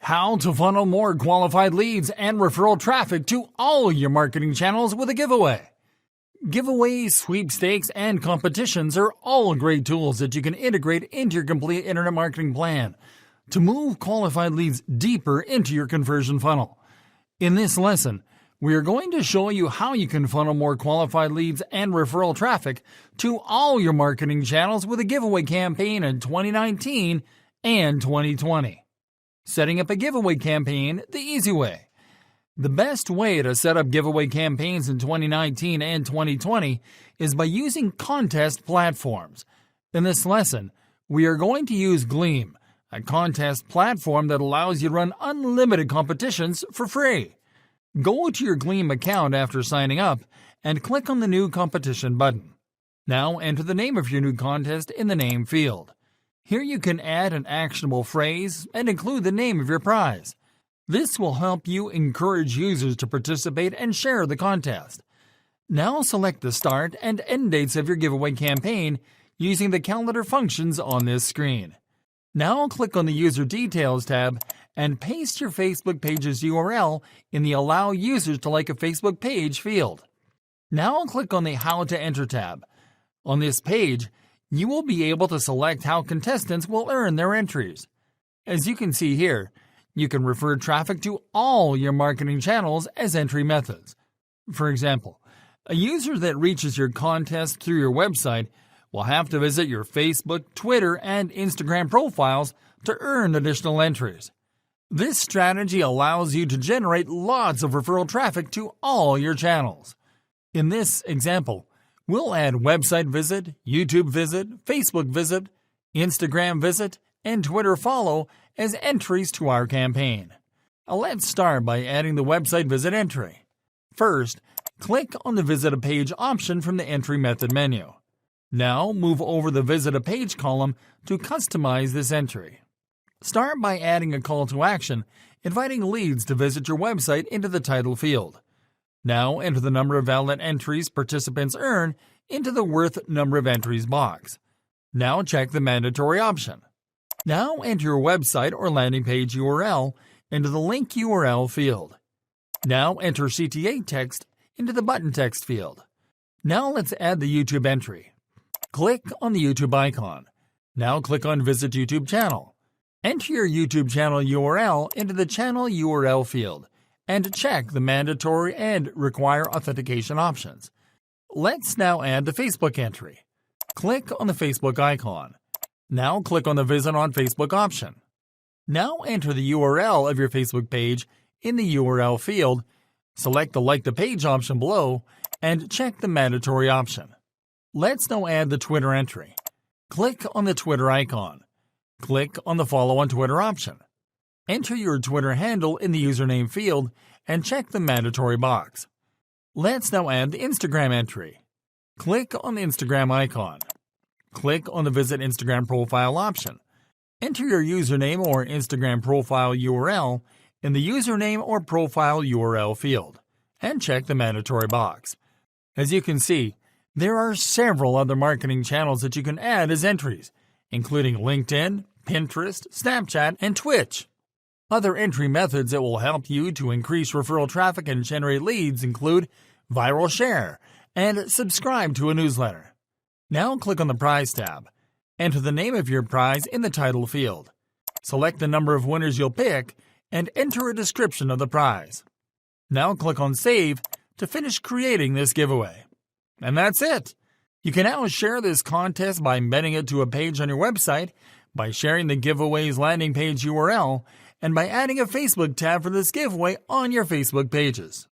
How to funnel more qualified leads and referral traffic to all your marketing channels with a giveaway. Giveaways, sweepstakes, and competitions are all great tools that you can integrate into your complete internet marketing plan to move qualified leads deeper into your conversion funnel. In this lesson, we are going to show you how you can funnel more qualified leads and referral traffic to all your marketing channels with a giveaway campaign in 2019 and 2020. Setting up a giveaway campaign the easy way. The best way to set up giveaway campaigns in 2019 and 2020 is by using contest platforms. In this lesson, we are going to use Gleam, a contest platform that allows you to run unlimited competitions for free. Go to your Gleam account after signing up and click on the New Competition button. Now enter the name of your new contest in the name field. Here you can add an actionable phrase and include the name of your prize. This will help you encourage users to participate and share the contest. Now select the start and end dates of your giveaway campaign using the calendar functions on this screen. Now click on the User Details tab and paste your Facebook page's URL in the Allow Users to Like a Facebook Page field. Now click on the How to Enter tab. On this page, you will be able to select how contestants will earn their entries. As you can see here, you can refer traffic to all your marketing channels as entry methods. For example, a user that reaches your contest through your website will have to visit your Facebook, Twitter, and Instagram profiles to earn additional entries. This strategy allows you to generate lots of referral traffic to all your channels. In this example, we'll add website visit, YouTube visit, Facebook visit, Instagram visit, and Twitter follow as entries to our campaign. Let's start by adding the website visit entry. First, click on the Visit a Page option from the Entry Method menu. Now move over the Visit a Page column to customize this entry. Start by adding a call to action, inviting leads to visit your website into the title field. Now enter the number of valid entries participants earn into the Worth Number of Entries box. Now check the Mandatory option. Now enter your website or landing page URL into the Link URL field. Now enter CTA text into the Button text field. Now let's add the YouTube entry. Click on the YouTube icon. Now click on Visit YouTube Channel. Enter your YouTube channel URL into the Channel URL field and check the Mandatory and Require Authentication options. Let's now add the Facebook entry. Click on the Facebook icon. Now click on the Visit on Facebook option. Now enter the URL of your Facebook page in the URL field, select the Like the Page option below, and check the Mandatory option. Let's now add the Twitter entry. Click on the Twitter icon. Click on the Follow on Twitter option. Enter your Twitter handle in the username field and check the Mandatory box. Let's now add the Instagram entry. Click on the Instagram icon. Click on the Visit Instagram Profile option. Enter your username or Instagram profile URL in the Username or Profile URL field and check the Mandatory box. As you can see, there are several other marketing channels that you can add as entries, including LinkedIn, Pinterest, Snapchat, and Twitch. Other entry methods that will help you to increase referral traffic and generate leads include Viral Share and subscribe to a newsletter. Now click on the Prize tab. Enter the name of your prize in the title field. Select the number of winners you'll pick and enter a description of the prize. Now click on Save to finish creating this giveaway. And that's it! You can now share this contest by embedding it to a page on your website, by sharing the giveaway's landing page URL, and by adding a Facebook tab for this giveaway on your Facebook pages.